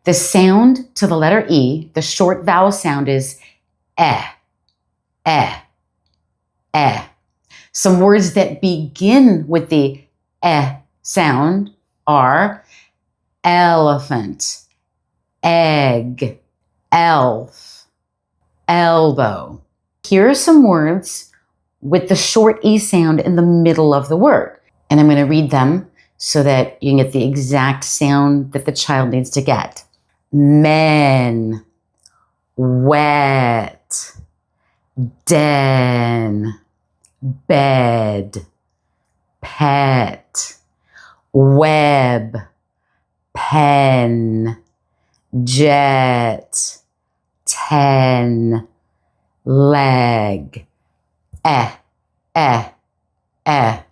The sound to the letter E, the short vowel sound is eh, eh, eh. Some words that begin with the eh sound are elephant, egg, elf, elbow. Here are some words with the short E sound in the middle of the word. And I'm going to read them so that you can get the exact sound that the child needs to get. Men, wet, den, bed, pet, web, pen, jet, 10, leg, eh, eh, eh.